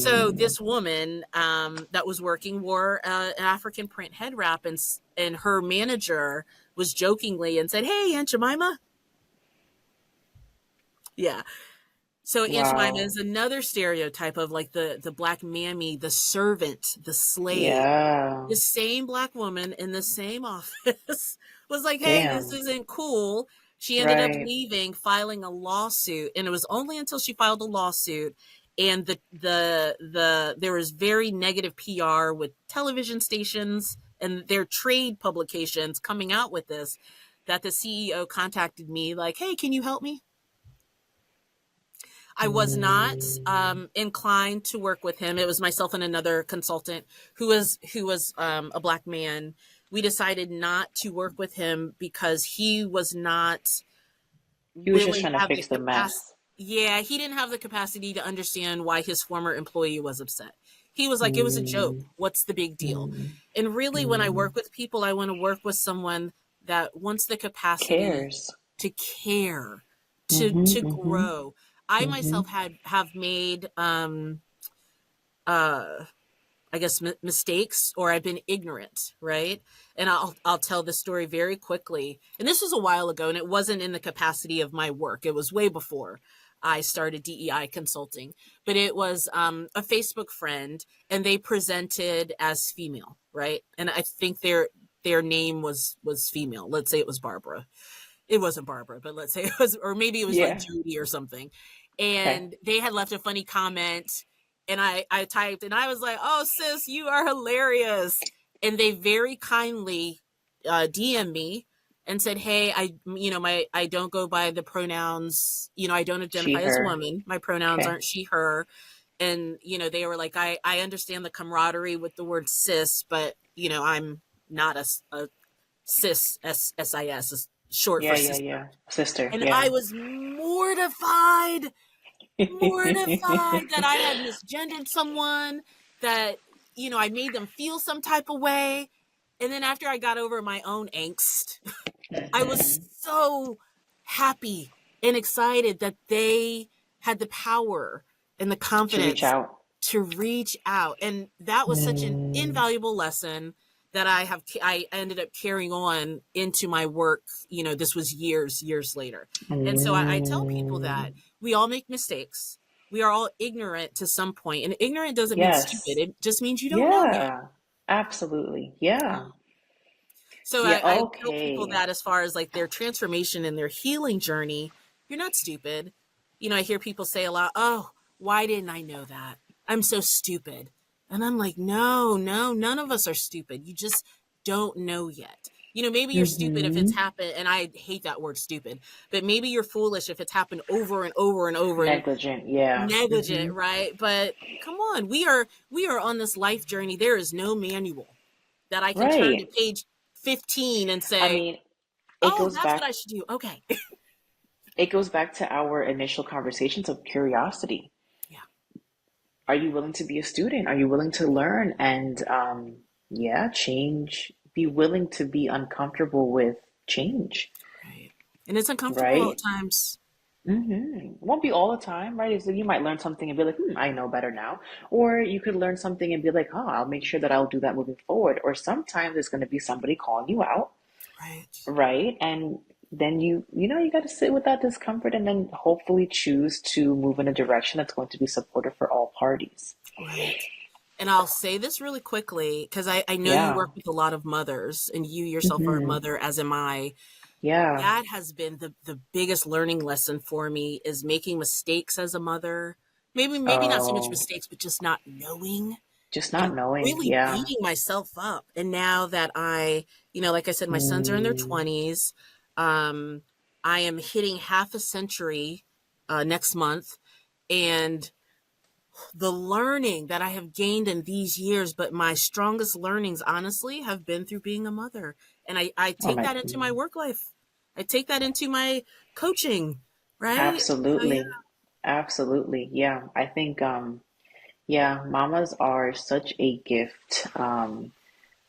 A: So
C: Mm.
A: this woman that was working wore an African print head wrap, and her manager was jokingly and said, "Hey, Aunt Jemima." Yeah. So Aunt Jemima
C: Wow.
A: is another stereotype of like the black mammy, the servant, the slave.
C: Yeah.
A: The same black woman in the same office was like, "Hey, this
C: Damn.
A: isn't cool." She ended up
C: Right.
A: leaving, filing a lawsuit, and it was only until she filed a lawsuit and there was very negative PR with television stations and their trade publications coming out with this, that the CEO contacted me like, "Hey, can you help me?" I was not
C: Mm.
A: inclined to work with him. It was myself and another consultant who was a black man. We decided not to work with him because he was not
C: He was just
A: willing
C: trying
A: to
C: to
A: have the
C: fix the
A: capacity.
C: mess.
A: Yeah, he didn't have the capacity to understand why his former employee was upset. He was like, it was a joke.
C: Mm.
A: What's the big deal?
C: Mm.
A: And really, when I
C: Mm.
A: work with people, I want to work with someone that wants the capacity
C: Cares.
A: to care, to
C: Mm-hmm. Mm-hmm.
A: grow. I
C: Mm-hmm.
A: myself have made uh I guess mistakes, or I've been ignorant, right? And I'll tell this story very quickly. And this was a while ago, and it wasn't in the capacity of my work. It was way before I started DEI consulting. But it was a Facebook friend, and they presented as female, right? And I think their name was female. Let's say it was Barbara. It wasn't Barbara, but let's say it was, or maybe it was like
C: Yeah.
A: Judy or something.
C: Okay.
A: And they had left a funny comment, and I typed, and I was like, "Oh, sis, you are hilarious." And they very kindly DM me and said, "Hey, I don't go by the pronouns. I don't
C: She,
A: identify as a
C: her.
A: woman. My pronouns
C: Okay.
A: aren't she, her." And they were like, I understand the camaraderie with the word sis, but I'm not a cis, SIS is short for
C: Yeah, yeah,
A: sister.
C: yeah. Sister.
A: And I
C: Yeah.
A: was mortified that I had misgendered someone, that, I made them feel some type of way. And then after I got over my own angst, I was
C: Mm-hmm.
A: so happy and excited that they had the power and the
C: To reach
A: confidence
C: out.
A: to reach out. And that was such an
C: Mm.
A: invaluable lesson that I ended up carrying on into my work. This was years later. And so I tell people
C: Mm.
A: that we all make mistakes. We are all ignorant to some point, and ignorant doesn't mean stupid.
C: Yes.
A: It just means you don't know yet.
C: Yeah. Absolutely.
A: Yeah.
C: Yeah.
A: So
C: Yeah.
A: I tell people
C: Okay.
A: that as far as like their transformation and their healing journey, you're not stupid. I hear people say a lot, "Oh, why didn't I know that? I'm so stupid." And I'm like, no, no, none of us are stupid. You just don't know yet. Maybe you're stupid if it's
C: Mm-hmm.
A: happened, and I hate that word stupid, but maybe you're foolish if it's happened over and over and over and
C: Negligent. Yeah. Mm-hmm.
A: negligent, right? But come on, we are on this life journey. There is no manual that I can turn to
C: Right.
A: page 15 and
C: I
A: say,
C: mean, it
A: "Oh,
C: goes
A: that's what
C: back
A: I should do." Okay.
C: it goes back to our initial conversations of curiosity.
A: Yeah.
C: are you willing to be a student? Are you willing to learn and yeah, change? Be willing to be uncomfortable with change,
A: Right. And it's uncomfortable at
C: right?
A: times.
C: Won't be all the time, right? So you might learn something and be like, I know better now. Or you could learn something and be like, oh, I'll make sure that I'll do that moving forward. Or sometimes there's going to be somebody calling you out,
A: Right.
C: right? And then you got to sit with that discomfort and then hopefully choose to move in a direction that's going to be supportive for all parties.
A: Right. And I'll say this really quickly because I know you
C: Yeah.
A: work with a lot of mothers and you yourself are a
C: hmm
A: mother, as am I.
C: Yeah.
A: That has been the biggest learning lesson for me is making mistakes as a mother. Maybe not so much
C: Oh,
A: mistakes, but just not knowing
C: just not
A: and
C: knowing.
A: really
C: Yeah.
A: beating myself up. And now that like I said, my sons are in their
C: Mm,
A: 20s. Um, I am hitting half a century next month. And the learning that I have gained in these years, but my strongest learnings, honestly, have been through being a mother. And I
C: oh
A: take
C: my,
A: that into my work life. I take that into my coaching, right? So, yeah.
C: absolutely. Absolutely. Yeah. I think, yeah, mamas are such a gift.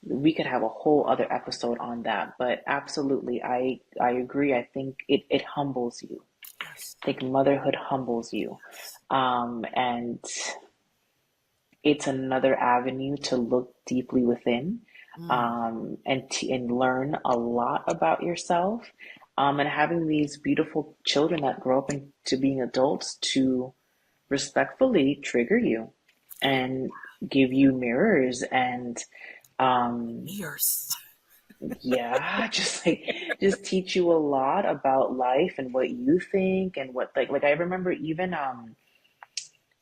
C: We could have a whole other episode on that, but absolutely, I agree. I think it humbles you.
A: Yes.
C: I think motherhood humbles you. And it's another avenue to look deeply within,
A: Mm,
C: and learn a lot about yourself. And having these beautiful children that grow up into being adults to respectfully trigger you and give you mirrors and um,
A: years.
C: yeah, just teach you a lot about life and what you think and what like I remember even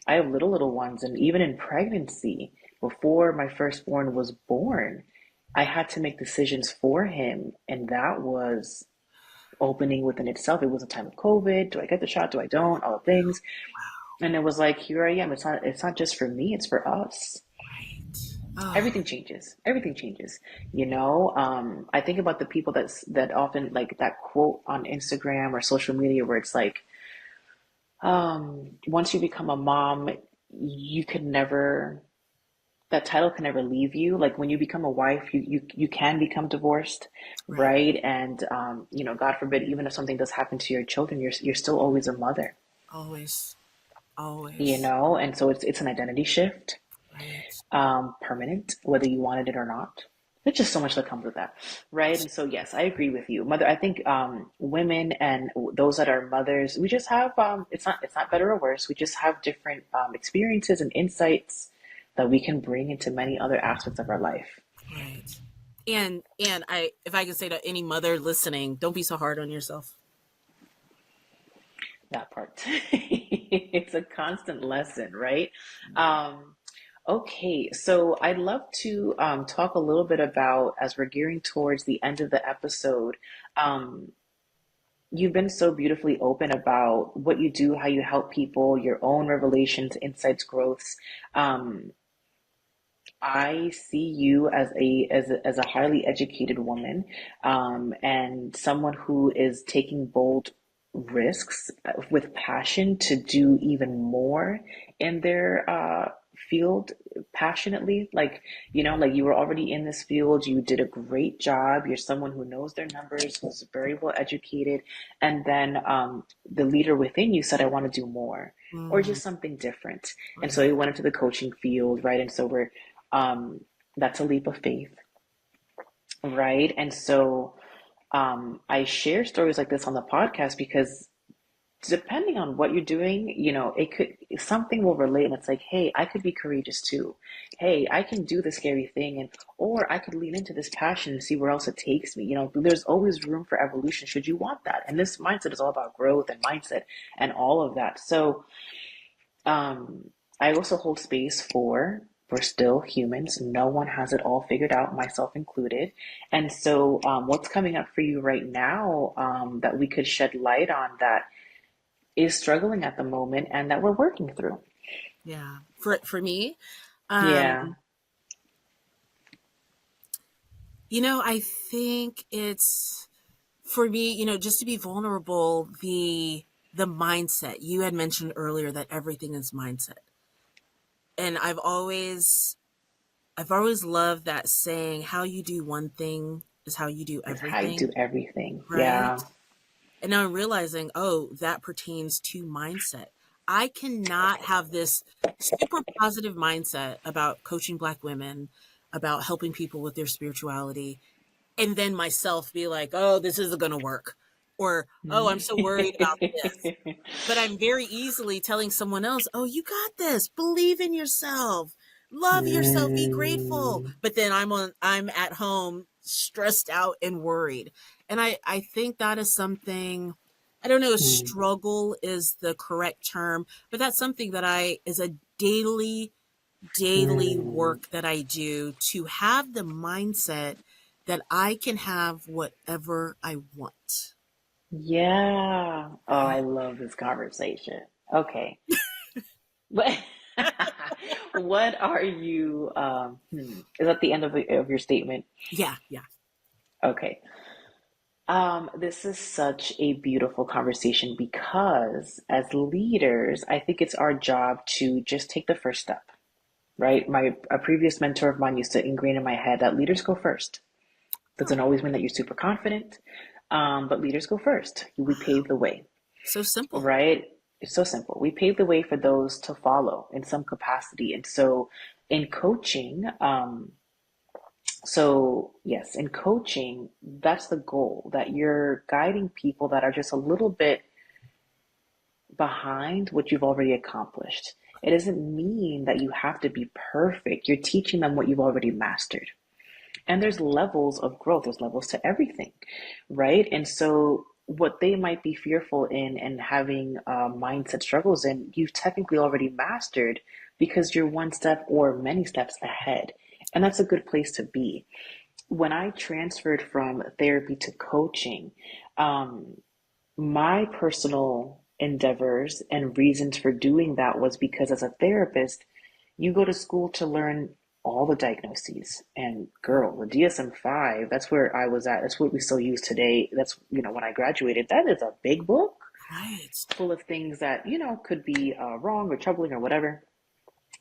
C: I have little ones, and even in pregnancy, before my firstborn was born, I had to make decisions for him, and that was opening within itself. It was a time of COVID. Do I get the shot? Do I don't? All the things. And it was like, here I am. It's not just for me, it's for us.
A: Right. Oh,
C: Everything changes. Everything changes. I think about the people that often like that quote on Instagram or social media where it's like, once you become a mom, you could never that title can never leave you. Like when you become a wife, you can become divorced,
A: right.
C: right? And God forbid, even if something does happen to your children, you're still always a mother,
A: Always. Always.
C: and so it's an identity shift,
A: Right.
C: permanent, whether you wanted it or not. There's just so much that comes with that, right? And so yes, I agree with you, mother. I think women and those that are mothers, we just have it's not better or worse. We just have different experiences and insights that we can bring into many other aspects of our life.
A: Right. And I if I can say to any mother listening, don't be so hard on yourself.
C: That part. It's a constant lesson, right? Um, okay, so I'd love to talk a little bit about, as we're gearing towards the end of the episode, um, you've been so beautifully open about what you do, how you help people, your own revelations, insights, growths. Um, I see you as a highly educated woman, and someone who is taking bold risks with passion to do even more in their field passionately. Like you were already in this field, you did a great job. You're someone who knows their numbers, who's very well educated, and then the leader within you said, "I want to do more." Or
A: Mm,
C: just something different. And so
A: right.
C: you went into the coaching field, right? And so um, that's a leap of faith, right? And so I share stories like this on the podcast because depending on what you're doing, something will relate, and it's like, hey, I could be courageous too. Hey, I can do the scary thing, or I could lean into this passion and see where else it takes me. There's always room for evolution should you want that. And this mindset is all about growth and mindset and all of that. So um, I also hold space for we're still humans. No one has it all figured out, myself included. And so, what's coming up for you right now that we could shed light on that is struggling at the moment and that we're working through?
A: Yeah. For me, um,
C: Yeah.
A: I think it's for me, just to be vulnerable, the mindset. You had mentioned earlier that everything is mindset. And I've always loved that saying, how you do one thing is how you do
C: It's how you do
A: everything,
C: everything.
A: right?
C: Yeah.
A: And now I'm realizing, oh, that pertains to mindset. I cannot have this super positive mindset about coaching Black women, about helping people with their spirituality, and then myself be like, oh, this isn't going to work. Or, oh, I'm so worried about this. But I'm very easily telling someone else, oh, you got this. Believe in yourself. Love yourself. Be grateful.
C: Mm,
A: But then I'm at home stressed out and worried. And I think that is something, I don't know if
C: mm,
A: struggle is the correct term, but that's something that is a daily
C: mm.
A: work that I do to have the mindset that I can have whatever I want.
C: Yeah. Oh, I
A: Right?
C: love this conversation. Okay. What what are you is that the end of your statement?
A: Yeah, yeah.
C: Okay. This is such a beautiful conversation because as leaders, I think it's our job to just take the first step, right? A previous mentor of mine used to ingrain in my head that leaders go first. Doesn't
A: Oh,
C: always mean that you're super confident, but leaders go first. We pave the way,
A: so simple.
C: right? It's so simple. We pave the way for those to follow in some capacity. And so in coaching, yes, in coaching, that's the goal, that you're guiding people that are just a little bit behind what you've already accomplished. It doesn't mean that you have to be perfect. You're teaching them what you've already mastered. And there's levels of growth, there's levels to everything, right? And so what they might be fearful in and having mindset struggles in, you've technically already mastered because you're one step or many steps ahead. And that's a good place to be. When I transferred from therapy to coaching, um, my personal endeavors and reasons for doing that was because as a therapist, you go to school to learn all the diagnoses. And girl, the DSM-5, that's where I was at. That's what we still use today. That's, when I graduated, that is a big book
A: Right.
C: full of things that, could be wrong or troubling or whatever.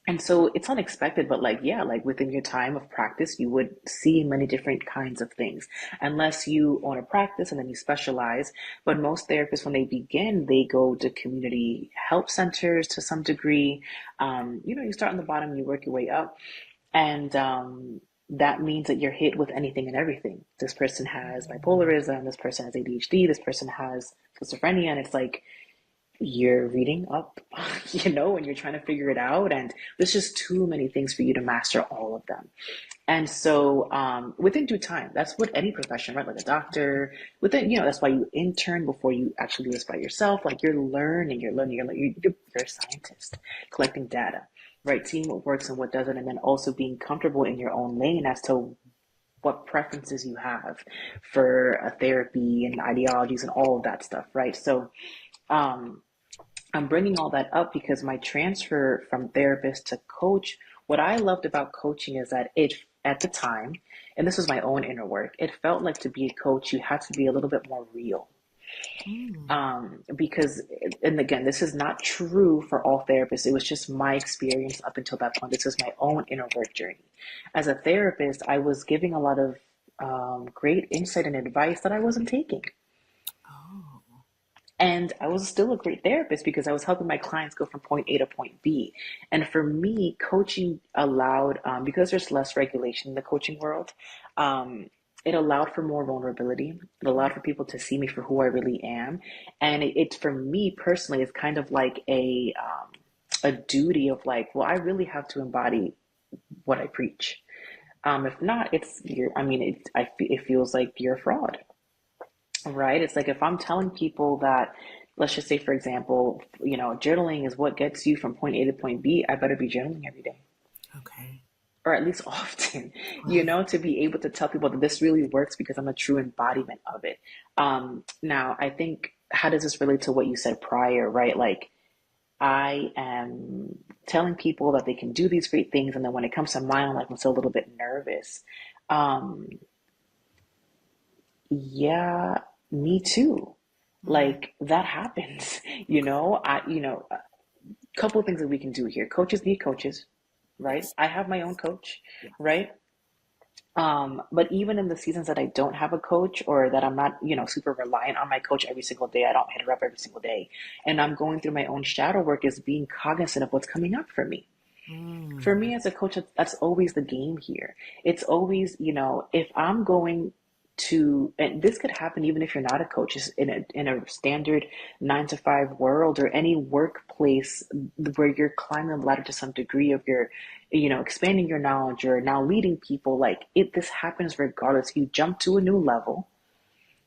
C: And so it's unexpected, but like, yeah, like within your time of practice, you would see many different kinds of things, unless you own a practice and then you specialize. But most therapists, when they begin, they go to community help centers to some degree. You start on the bottom, you work your way up. And that means that you're hit with anything and everything. This person has bipolarism, this person has ADHD, this person has schizophrenia. And it's like, you're reading up, and you're trying to figure it out. And there's just too many things for you to master all of them. And so, within due time, that's what any profession, right? Like a doctor, that's why you intern before you actually do this by yourself. Like you're a scientist collecting data, right? Seeing what works and what doesn't, and then also being comfortable in your own lane as to what preferences you have for a therapy and ideologies and all of that stuff, right? So, um, I'm bringing all that up because my transfer from therapist to coach, what I loved about coaching is that at the time, and this was my own inner work, it felt like to be a coach, you had to be a little bit more real.
A: Mm.
C: Because, and again, this is not true for all therapists. It was just my experience up until that point. This was my own inner work journey. As a therapist, I was giving a lot of great insight and advice that I wasn't taking.
A: Oh.
C: And I was still a great therapist because I was helping my clients go from point A to point B. And for me, coaching allowed, because there's less regulation in the coaching world, it allowed for more vulnerability. It allowed for people to see me for who I really am. And it for me personally, is kind of like a duty of like, well, I really have to embody what I preach. If not, it feels like you're a fraud. Right? It's like if I'm telling people that, let's just say, for example, journaling is what gets you from point A to point B, I better be journaling every day,
A: Okay.
C: or at least often,
A: Right.
C: to be able to tell people that this really works because I'm a true embodiment of it. Now, I think, how does this relate to what you said prior, right? Like, I am telling people that they can do these great things, and then when it comes to mine, like, I'm still a little bit nervous. Um, Yeah, me too.
A: Mm.
C: Like that happens, a couple of things that we can do here. Coaches need coaches, right?
A: Yes.
C: I have my own
A: Yes.
C: coach,
A: Yeah.
C: right? But even in the seasons that I don't have a coach or that I'm not, super reliant on my coach every single day, I don't hit her up every single day. And I'm going through my own shadow work is being cognizant of what's coming up for me. For
A: Mm.
C: me as a coach, that's always the game here. It's always, if I'm going to, and this could happen even if you're not a coach, is in a standard 9 to 5 world or any workplace where you're climbing the ladder to some degree of your, expanding your knowledge or now leading people. Like this happens regardless. You jump to a new level,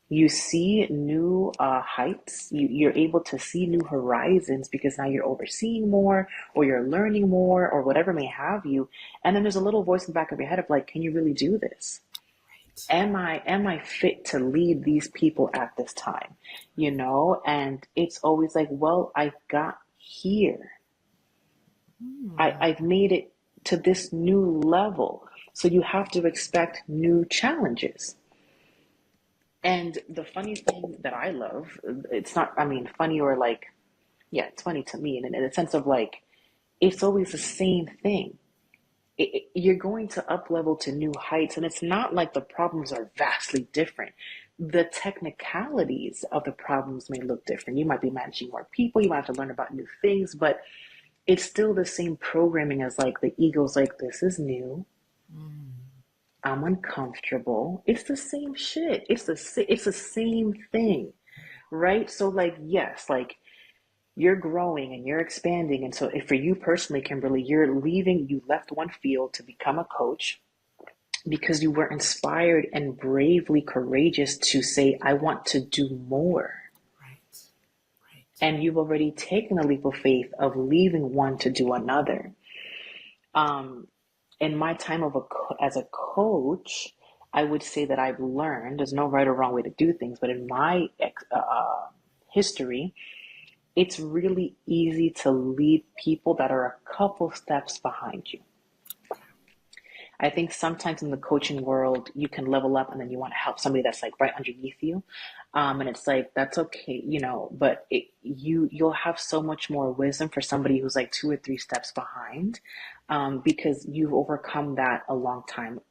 C: you see new heights. You're able to see new horizons because now you're overseeing more or you're learning more or whatever may have you. And then there's a little voice in the back of your head of like, can you really do this?
A: Right.
C: Am I fit to lead these people at this time? And it's always like, well, I got here.
A: Mm.
C: I've made it to this new level. So you have to expect new challenges. And the funny thing that I love, it's not, I mean, funny or like, yeah, it's funny to me in a sense of like, it's always the same thing. You're going to up level to new heights, and it's not like the problems are vastly different. The technicalities of the problems may look different. You might be managing more people, you might have to learn about new things, but it's still the same programming as like the ego's like, this is new.
A: Mm.
C: I'm uncomfortable. It's the same shit. It's the same thing, right? So like yes, like you're growing and you're expanding, and so if for you personally, Kimberly, you left one field to become a coach because you were inspired and bravely courageous to say, I want to do more.
A: Right. Right.
C: And you've already taken a leap of faith of leaving one to do another. Um, in my time as a coach, I would say that I've learned there's no right or wrong way to do things, but in my history, it's really easy to lead people that are a couple steps behind you. I think sometimes in the coaching world, you can level up and then you want to help somebody that's like right underneath you. And it's like, that's okay, but you'll have so much more wisdom for somebody who's like 2 or 3 steps behind, because you've overcome that a long time.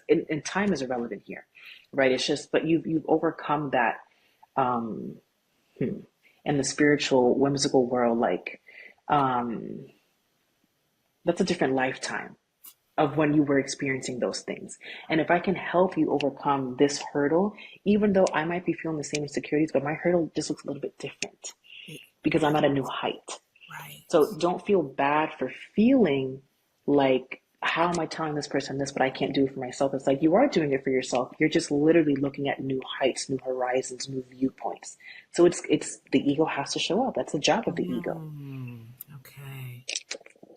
C: And time is irrelevant here, right? It's just, but you've overcome that, um, in the spiritual, whimsical world, like, um, that's a different lifetime of when you were experiencing those things. And if I can help you overcome this hurdle, even though I might be feeling the same insecurities, but my hurdle just looks a little bit different because I'm
A: Right.
C: at a new height.
A: Right.
C: So don't feel bad for feeling like, how am I telling this person this, but I can't do it for myself? It's like you are doing it for yourself. You're just literally looking at new heights, new horizons, new viewpoints. So it's the ego has to show up. That's the job of the ego.
A: Mm. Okay.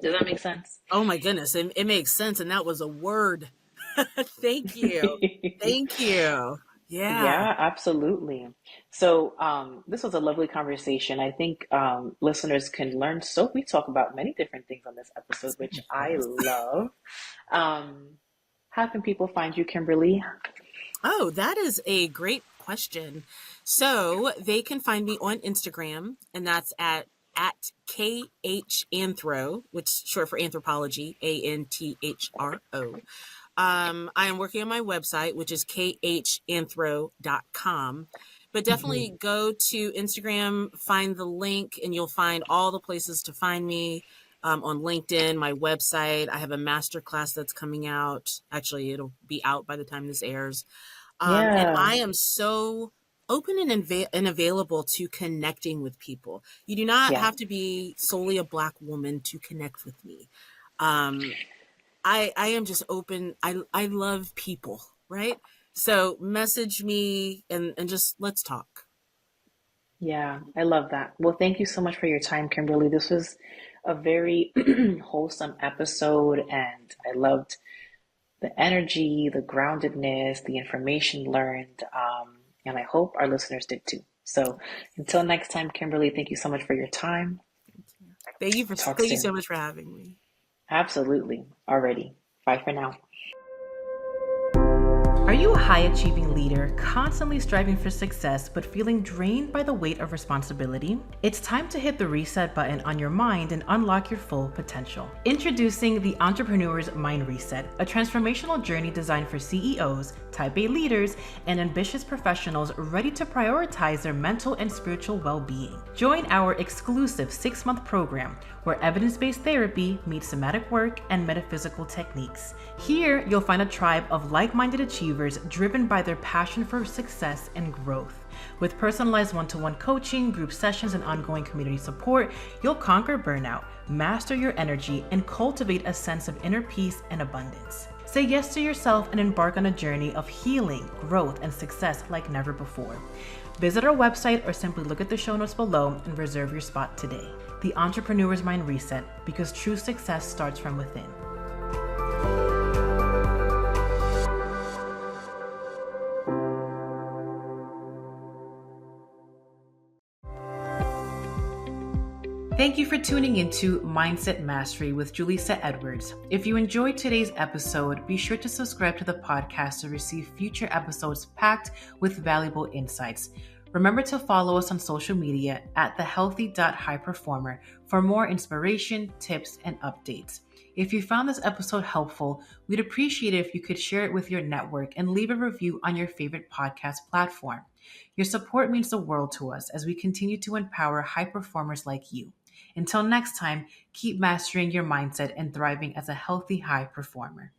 C: Does that make sense?
A: Oh my goodness, it makes sense, and that was a word. Thank you. Thank you. Yeah.
C: Yeah, absolutely. So, this was a lovely conversation. I think listeners can learn. So, we talk about many different things on this episode, which I
A: Yes.
C: love. Um, how can people find you, Kimberly?
A: Oh, that is a great question. So they can find me on Instagram, and that's at KH which is short for anthropology, ANTHRO. I am working on my website, which is khanthro.com. But
C: Hmm.
A: definitely go to Instagram, find the link, and you'll find all the places to find me. On LinkedIn, my website. I have a master class that's coming out. Actually, it'll be out by the time this airs. And
C: Yeah,
A: I am so open and available to connecting with people. You do not
C: yeah,
A: have to be solely a Black woman to connect with me. Um, I am just open. I love people, right? So message me and just let's talk.
C: yeah. I love that. Well, thank you so much for your time, Kimberly. This was a very wholesome episode, and I loved the energy, the groundedness, the information learned, and I hope our listeners did too. So until next time, Kimberly, thank you so much for your time. We'll talk
A: Thank you
C: soon.
A: so much for having me.
C: Absolutely. Already. Bye for now. Are you a high-achieving leader, constantly striving for success but feeling drained by the weight of responsibility? It's time to hit the reset button on your mind and unlock your full potential. Introducing the Entrepreneur's Mind Reset, a transformational journey designed for CEOs, Type A leaders, and ambitious professionals ready to prioritize their mental and spiritual well-being. Join our exclusive 6-month program where evidence-based therapy meets somatic work and metaphysical techniques. Here, you'll find a tribe of like-minded achievers driven by their passion for success and growth. With personalized one-to-one coaching, group sessions, and ongoing community support, you'll conquer burnout, master your energy, and cultivate a sense of inner peace and abundance. Say yes to yourself and embark on a journey of healing, growth, and success like never before. Visit our website or simply look at the show notes below and reserve your spot today. The Entrepreneur's Mind Reset, because true success starts from within. Thank you for tuning into Mindset Mastery with Julissa Edwards. If you enjoyed today's episode, be sure to subscribe to the podcast to receive future episodes packed with valuable insights. Remember to follow us on social media at thehealthy.highperformer for more inspiration, tips, and updates. If you found this episode helpful, we'd appreciate it if you could share it with your network and leave a review on your favorite podcast platform. Your support means the world to us as we continue to empower high performers like you. Until next time, keep mastering your mindset and thriving as a healthy high performer.